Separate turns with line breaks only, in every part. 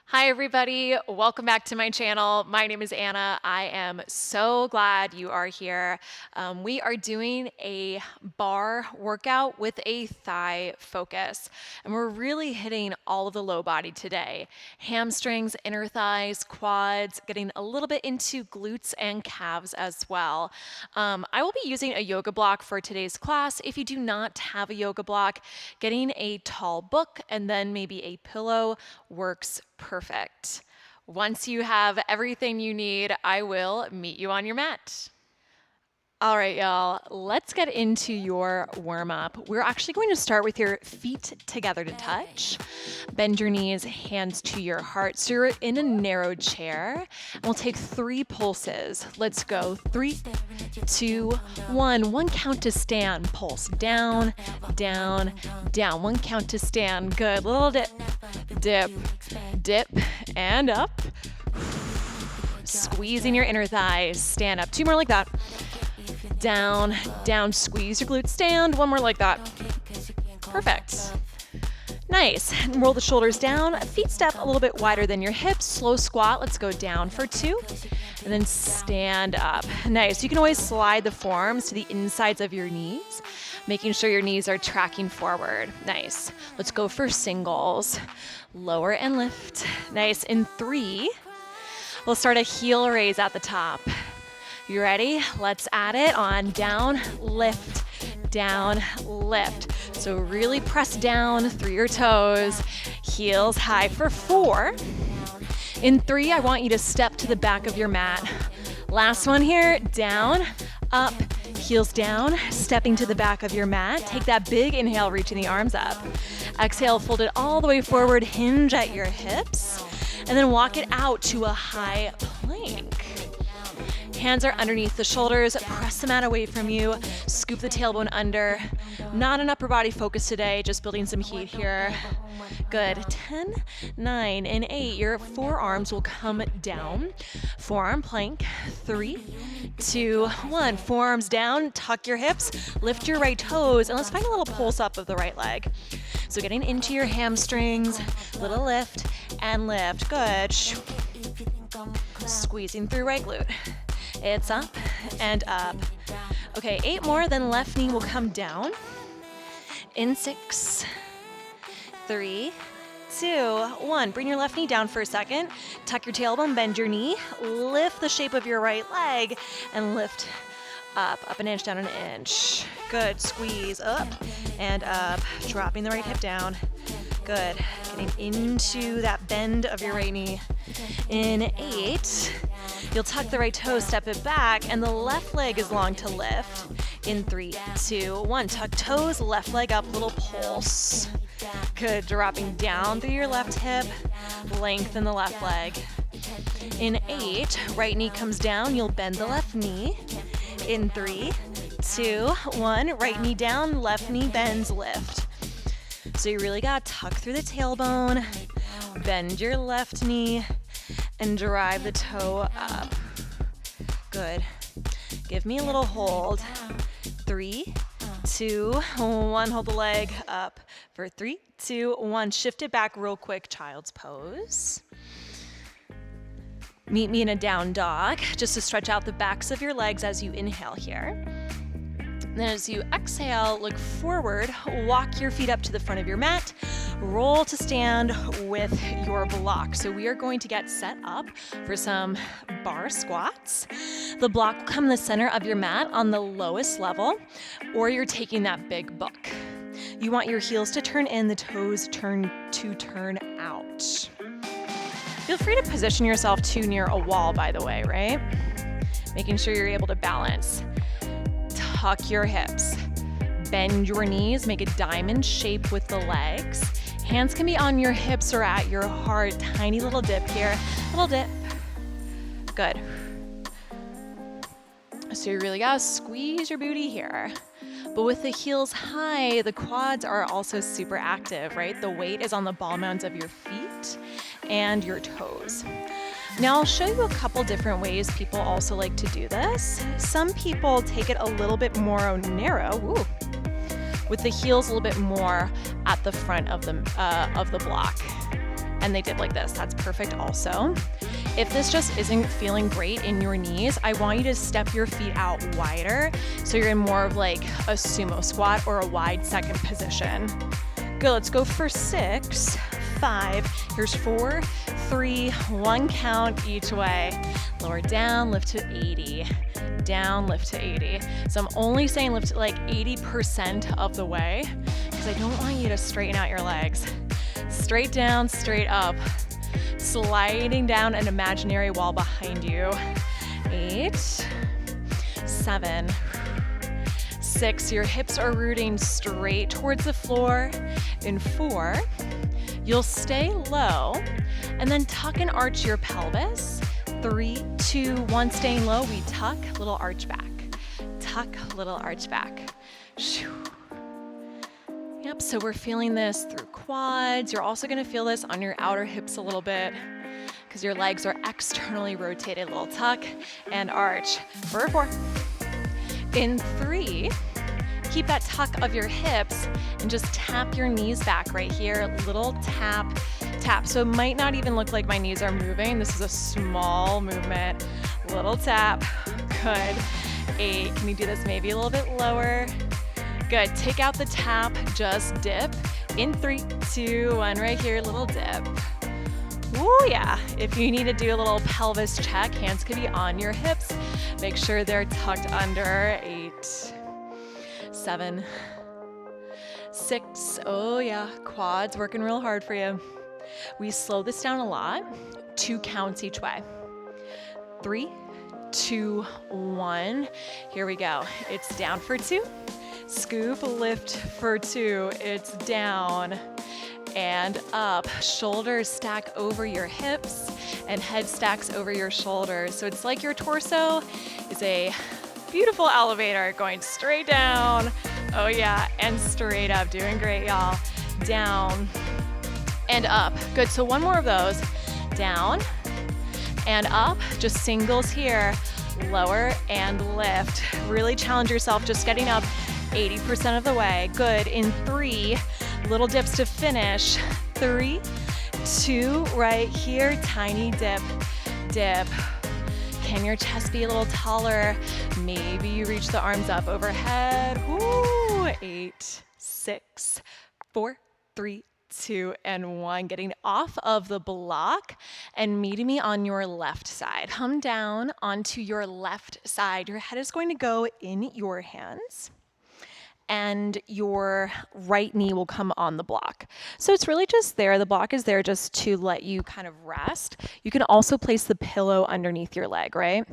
Hi, everybody. Welcome back to my channel. My name is Anna. I am so glad you are here. We are doing a bar workout with a thigh focus, and we're really hitting all of the low body today. Hamstrings, inner thighs, quads, getting a little bit into glutes and calves as well. I will be using a yoga block for today's class. If you do not have a yoga block, getting a tall book and then maybe a pillow works perfect. Once you have everything you need, I will meet you on your mat. All right, y'all, let's get into your warm up. We're actually going to start with your feet together to touch. Bend your knees, hands to your heart. So you're in a narrow chair. And we'll take 3 pulses. Let's go. 3, 2, 1. 1 count to stand. Pulse down, down, down. 1 count to stand. Good. Little dip, dip, dip, and up. Squeezing your inner thighs. Stand up. 2 more like that. Down, down, squeeze your glutes, stand. 1 more like that. Perfect. Nice. And roll the shoulders down. Feet step a little bit wider than your hips. Slow squat. Let's go down for 2. And then stand up. Nice. You can always slide the forearms to the insides of your knees, making sure your knees are tracking forward. Nice. Let's go for singles. Lower and lift. Nice. In 3, we'll start a heel raise at the top. You ready? Let's add it on. Down, lift, down, lift. So really press down through your toes, heels high for 4. In 3, I want you to step to the back of your mat. Last one here, down, up, heels down, stepping to the back of your mat. Take that big inhale, reaching the arms up. Exhale, fold it all the way forward, hinge at your hips, and then walk it out to a high plank. Hands are underneath the shoulders, press the mat away from you, scoop the tailbone under. Not an upper body focus today, just building some heat here. Good. 10, 9, and 8. Your forearms will come down. Forearm plank. 3, 2, 1. Forearms down, tuck your hips, lift your right toes, and let's find a little pulse up of the right leg. So getting into your hamstrings, little lift and lift. Good. Squeezing through right glute. It's up and up. Okay, 8 more, then left knee will come down. In 6, 3, 2, 1. Bring your left knee down for a second. Tuck your tailbone, bend your knee, lift the shape of your right leg, and lift up an inch, down an inch. Good, squeeze up and up, dropping the right hip down. Good, getting into that bend of your right knee. In 8, you'll tuck the right toe, step it back, and the left leg is long to lift. In 3, 2, 1, tuck toes, left leg up, little pulse. Good, dropping down through your left hip, lengthen the left leg. In 8, right knee comes down, you'll bend the left knee. In 3, 2, 1, right knee down, left knee bends, lift. So you really gotta tuck through the tailbone, bend your left knee, and drive the toe up. Good. Give me a little hold. 3, 2, 1. Hold the leg up for 3, 2, 1. Shift it back real quick, child's pose. Meet me in a down dog, just to stretch out the backs of your legs as you inhale here. Then as you exhale, look forward, walk your feet up to the front of your mat, roll to stand with your block. So we are going to get set up for some bar squats. The block will come in the center of your mat on the lowest level, or you're taking that big book. You want your heels to turn in, the toes turn out. Feel free to position yourself too near a wall, by the way, right? Making sure you're able to balance. Tuck your hips, bend your knees, make a diamond shape with the legs. Hands can be on your hips or at your heart. Tiny little dip here, little dip. Good. So you really gotta squeeze your booty here. But with the heels high, the quads are also super active, right? The weight is on the ball mounds of your feet and your toes. Now I'll show you a couple different ways people also like to do this. Some people take it a little bit more narrow, with the heels a little bit more at the front of the block. and they dip like this. That's perfect also. If this just isn't feeling great in your knees, I want you to step your feet out wider so you're in more of like a sumo squat or a wide second position. Good, let's go for 6, 5, here's 4, 3, 1 count each way. Lower down, lift to 80. Down, lift to 80. So I'm only saying lift like 80% of the way because I don't want you to straighten out your legs. Straight down, straight up. Sliding down an imaginary wall behind you. 8, 7, 6, your hips are rooting straight towards the floor. In 4, you'll stay low and then tuck and arch your pelvis. 3, 2, 1, staying low, we tuck, little arch back. Tuck, little arch back. Yep, so we're feeling this through quads. You're also gonna feel this on your outer hips a little bit because your legs are externally rotated. Little tuck and arch. For 4. In 3, keep that tuck of your hips and just tap your knees back right here. Little tap, tap. So it might not even look like my knees are moving. This is a small movement. Little tap. Good. 8. Can you do this maybe a little bit lower? Good. Take out the tap, just dip. In 3, 2, 1, right here, little dip. Oh yeah. If you need to do a little pelvis check, hands can be on your hips. Make sure they're tucked under. 8, 7, 6. Oh yeah, quads working real hard for you. We slow this down a lot. 2 counts each way. 3, 2, 1. Here we go. It's down for 2. Scoop, lift for 2. It's down and up. Shoulders stack over your hips and head stacks over your shoulders. So it's like your torso is a beautiful elevator going straight down. Oh yeah, and straight up. Doing great, y'all. Down and up. Good, so 1 more of those. Down and up, just singles here. Lower and lift. Really challenge yourself just getting up 80% of the way. Good, in 3, little dips to finish. 3, 2, right here, tiny dip, dip. Can your chest be a little taller? Maybe you reach the arms up overhead. Ooh, 8, 6, 4, 3, 2, and 1. Getting off of the block and meeting me on your left side. Come down onto your left side. Your head is going to go in your hands and your right knee will come on the block. So it's really just there. The block is there just to let you kind of rest. You can also place the pillow underneath your leg, right?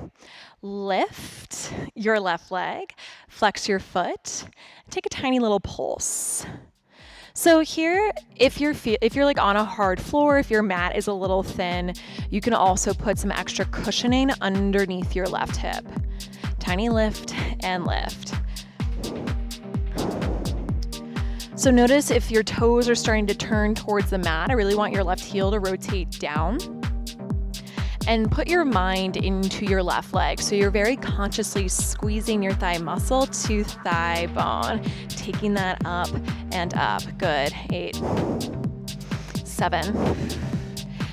Lift your left leg, flex your foot, take a tiny little pulse. So here, if you're like on a hard floor, if your mat is a little thin, you can also put some extra cushioning underneath your left hip. Tiny lift and lift. So notice if your toes are starting to turn towards the mat, I really want your left heel to rotate down. And put your mind into your left leg. So you're very consciously squeezing your thigh muscle to thigh bone, taking that up and up. Good. 8, 7,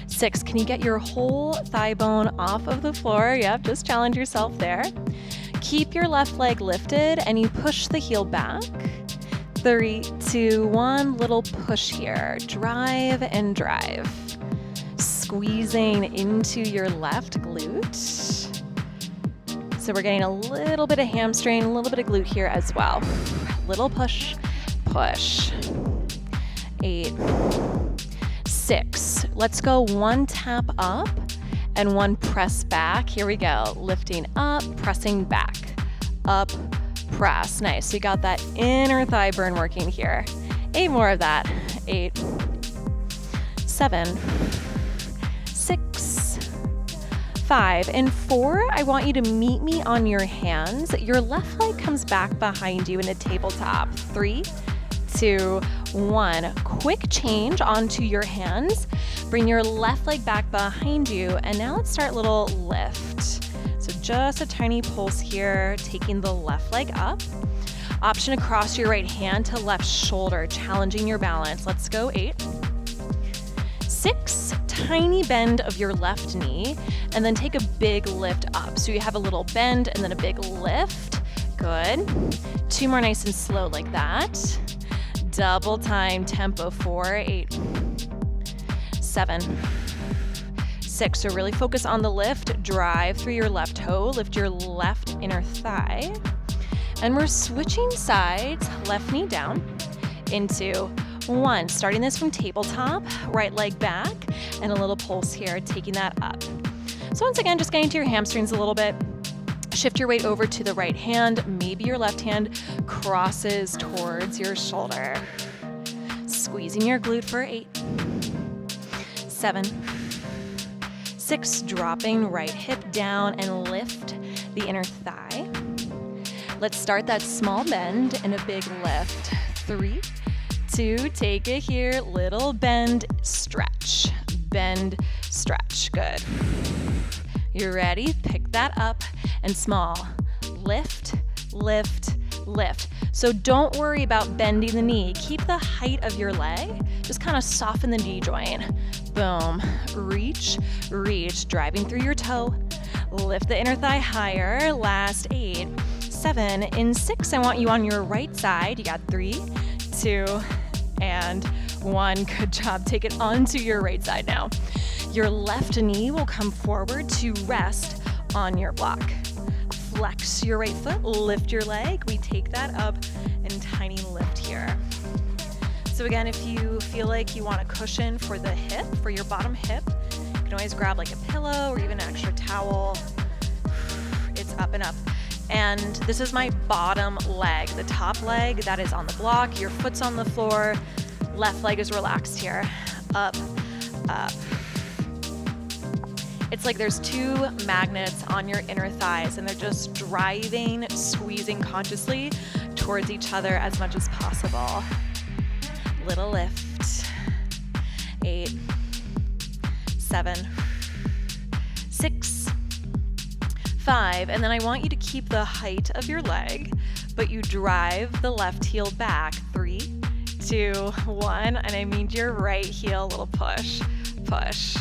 6. Can you get your whole thigh bone off of the floor? Yep, just challenge yourself there. Keep your left leg lifted and you push the heel back. 3, 2, 1, little push here. Drive and drive. Squeezing into your left glute. So we're getting a little bit of hamstring, a little bit of glute here as well. Little push, push. 8, 6. Let's go 1 tap up and 1 press back. Here we go. Lifting up, pressing back. Up, press. Nice. So you got that inner thigh burn working here. 8 more of that. 8, 7, 6, 5, and 4. I want you to meet me on your hands. Your left leg comes back behind you in a tabletop. 3, 2, 1. Quick change onto your hands. Bring your left leg back behind you, and now let's start a little lift. So just a tiny pulse here, taking the left leg up. Option across your right hand to left shoulder, challenging your balance. Let's go. 8, 6, tiny bend of your left knee, and then take a big lift up. So you have a little bend and then a big lift. Good. 2 more nice and slow like that. Double time tempo. 4, 8, 7, 6. So really focus on the lift. Drive through your left toe. Lift your left inner thigh. And we're switching sides. Left knee down into 1. Starting this from tabletop. Right leg back. And a little pulse here. Taking that up. So once again, just getting to your hamstrings a little bit. Shift your weight over to the right hand. Maybe your left hand crosses towards your shoulder. Squeezing your glute for 8, 7, 6. Dropping right hip down and lift the inner thigh. Let's start that small bend and a big lift. 3, 2, take it here. Little bend, stretch. Bend, stretch. Good. You're ready? Pick that up and small. Lift, lift, lift. So don't worry about bending the knee. Keep the height of your leg. Just kind of soften the knee joint. Boom. Reach, reach. Driving through your toe. Lift the inner thigh higher. Last 8, 7. In 6, I want you on your right side. You got 3, 2, and 1. Good job. Take it onto your right side now. Your left knee will come forward to rest on your block. Flex your right foot, lift your leg. We take that up and tiny lift here. So again, if you feel like you want a cushion for the hip, for your bottom hip, you can always grab like a pillow or even an extra towel. It's up and up. And this is my bottom leg, the top leg that is on the block. Your foot's on the floor. Left leg is relaxed here. Up, up. It's like there's 2 magnets on your inner thighs and they're just driving, squeezing consciously towards each other as much as possible. Little lift. 8, 7, 6, 5. And then I want you to keep the height of your leg, but you drive the left heel back. 3, 2, 1. And I mean your right heel, little push, push.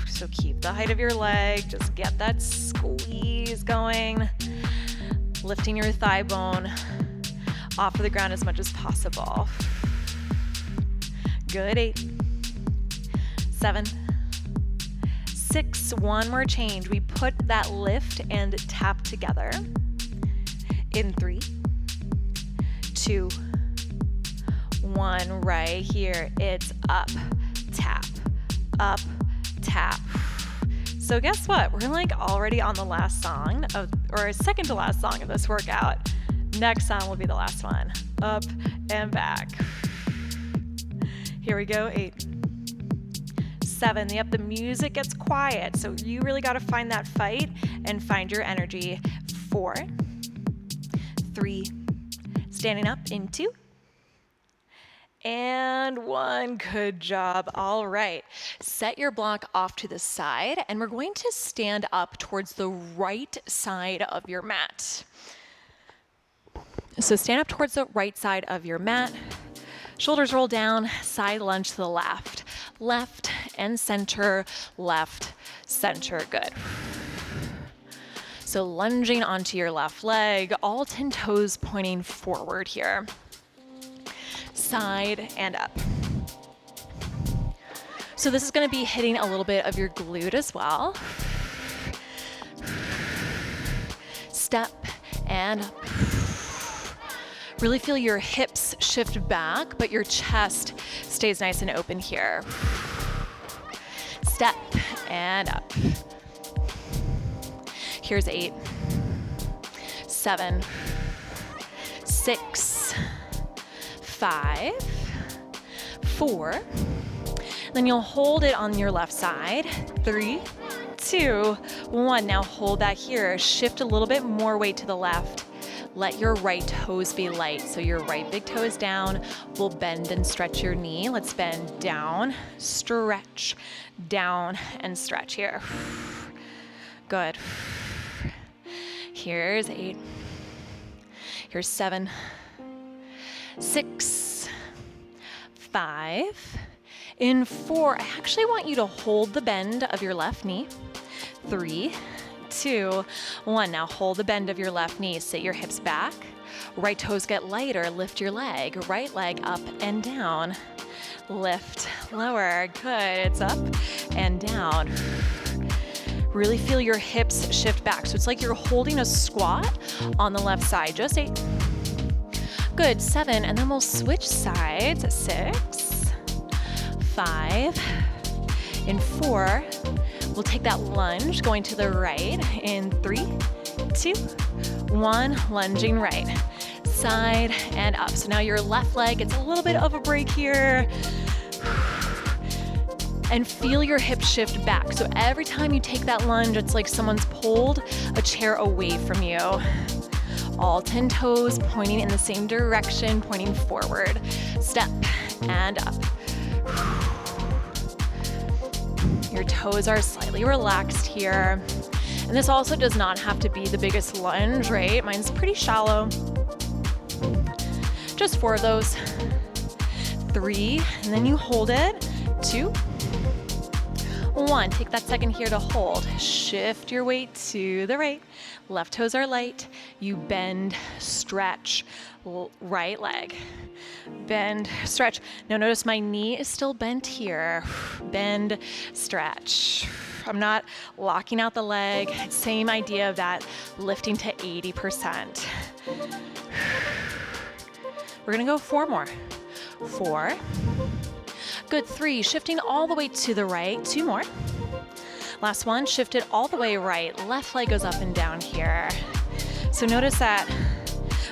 So keep the height of your leg, just get that squeeze going. Lifting your thigh bone off of the ground as much as possible. Good. 8, 7, 6. 1 more change. We put that lift and tap together. In 3, 2, 1. Right here. It's up, tap, up, tap. So guess what? We're like already on the last song or second to last song of this workout. Next song will be the last one. Up and back. Here we go. 8, 7. Yep, the music gets quiet. So you really got to find that fight and find your energy. 4, 3, standing up in 2. And 1. Good job. All right. Set your block off to the side, and we're going to stand up towards the right side of your mat. So stand up towards the right side of your mat. Shoulders roll down, side lunge to the left. Left and center, left, center. Good. So lunging onto your left leg, all 10 toes pointing forward here. Side and up. So this is going to be hitting a little bit of your glute as well. Step and up. Really feel your hips shift back, but your chest stays nice and open here. Step and up. Here's 8, 7, 6, 5, 4. Then you'll hold it on your left side. 3, 2, 1. Now hold that here. Shift a little bit more weight to the left. Let your right toes be light. So your right big toe is down. We'll bend and stretch your knee. Let's bend down, stretch, down, and stretch here. Good. Here's 8. Here's 7, 6, 5, In 4, I actually want you to hold the bend of your left knee. 3, 2, 1. Now hold the bend of your left knee. Sit your hips back. Right toes get lighter. Lift your leg. Right leg up and down. Lift, lower. Good. It's up and down. Really feel your hips shift back. So it's like you're holding a squat on the left side. Just 8. Good. 7. And then we'll switch sides. 6, 5. In 4, we'll take that lunge going to the right. In 3, 2, 1. Lunging right. Side and up. So now your left leg gets a little bit of a break here. And feel your hips shift back. So every time you take that lunge, it's like someone's pulled a chair away from you. All 10 toes pointing in the same direction, pointing forward. Step and up. Your toes are slightly relaxed here. And this also does not have to be the biggest lunge, right? Mine's pretty shallow. Just 4 of those. 3, and then you hold it. 2, 1. Take that second here to hold. Shift your weight to the right. Left toes are light. You bend, stretch, right leg. Bend, stretch. Now notice my knee is still bent here. Bend, stretch. I'm not locking out the leg. Same idea of that, lifting to 80%. We're gonna go 4 more. 4. Good. 3, shifting all the way to the right. 2 more. Last one, shift it all the way right. Left leg goes up and down here. So notice that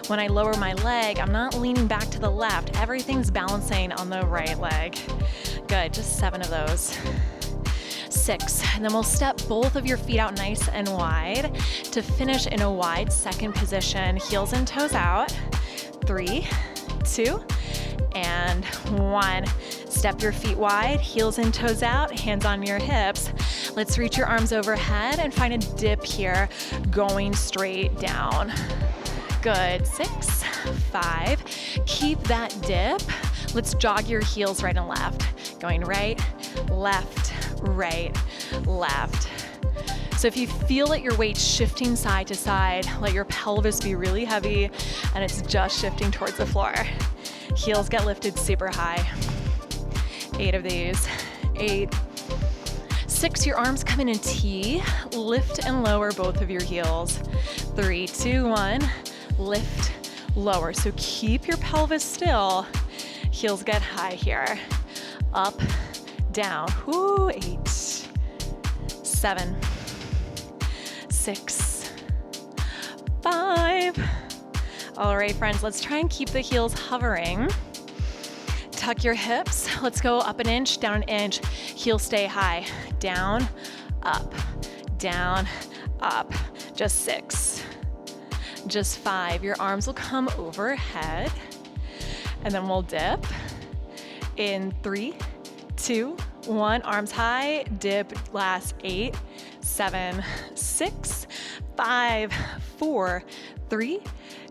when I lower my leg, I'm not leaning back to the left. Everything's balancing on the right leg. Good. Just 7 of those. 6, and then we'll step both of your feet out nice and wide to finish in a wide second position. Heels and toes out. 3, 2, and 1. Step your feet wide, heels and toes out, hands on your hips. Let's reach your arms overhead and find a dip here, going straight down. Good. 6, 5. Keep that dip. Let's jog your heels right and left. Going right, left, right, left. So if you feel that your weight's shifting side to side, let your pelvis be really heavy and it's just shifting towards the floor. Heels get lifted super high. 8 of these. 8. 6, your arms come in a T. Lift and lower both of your heels. 3, 2, 1. Lift, lower. So keep your pelvis still. Heels get high here. Up, down. Whoo, 8. 7. 6. 5. All right, friends, let's try and keep the heels hovering. Tuck your hips. Let's go up an inch, down an inch. Heels stay high. Down, up, down, up. Just 6. Just 5. Your arms will come overhead. And then we'll dip. In 3, 2, 1. Arms high. Dip. Last 8, 7, 6, 5, 4, 3,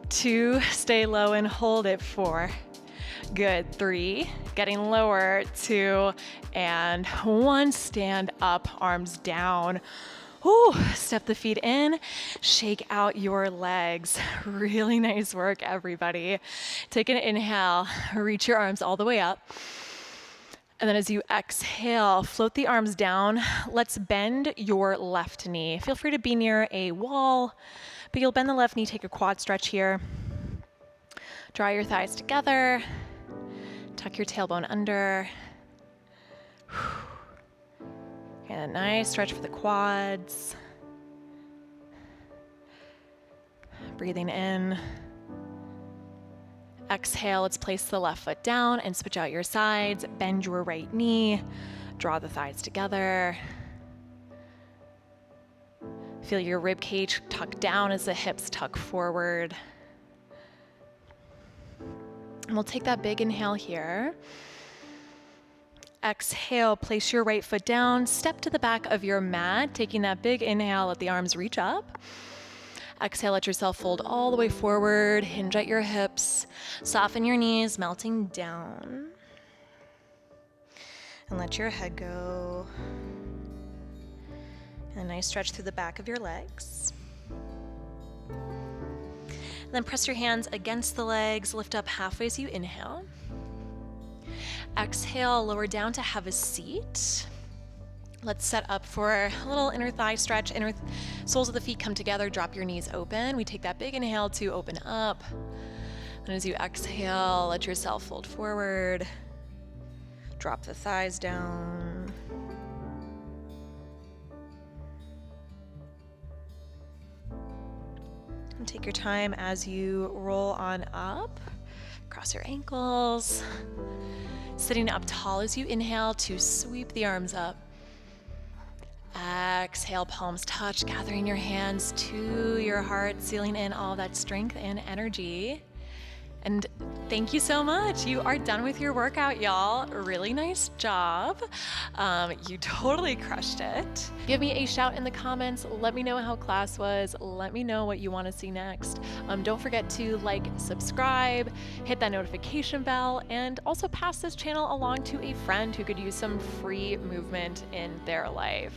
2. Stay low and hold it. 4. Good. 3. Getting lower. 2 and 1. Stand up. Arms down. Ooh, step the feet in, shake out your legs. Really nice work, everybody. Take an inhale, reach your arms all the way up. And then as you exhale, float the arms down. Let's bend your left knee. Feel free to be near a wall, but you'll bend the left knee, take a quad stretch here. Draw your thighs together, tuck your tailbone under. And a nice stretch for the quads. Breathing in. Exhale, let's place the left foot down and switch out your sides. Bend your right knee. Draw the thighs together. Feel your rib cage tuck down as the hips tuck forward. And we'll take that big inhale here. Exhale, place your right foot down, step to the back of your mat, taking that big inhale, let the arms reach up. Exhale, let yourself fold all the way forward, hinge at your hips, soften your knees, melting down. And let your head go. And a nice stretch through the back of your legs. And then press your hands against the legs, lift up halfway as you inhale. Exhale, lower down to have a seat. Let's set up for a little inner thigh stretch. Inner soles of the feet come together, drop your knees open. We take that big inhale to open up. And as you exhale, let yourself fold forward. Drop the thighs down. And take your time as you roll on up. Cross your ankles. Sitting up tall as you inhale to sweep the arms up. Exhale, palms touch, gathering your hands to your heart, sealing in all that strength and energy. And thank you so much. You are done with your workout, y'all. Really nice job. You totally crushed it. Give me a shout in the comments. Let me know how class was. Let me know what you want to see next. Don't forget to like, subscribe, hit that notification bell, and also pass this channel along to a friend who could use some free movement in their life.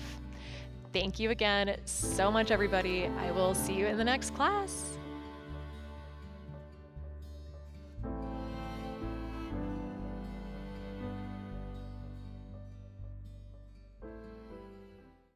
Thank you again so much, everybody. I will see you in the next class.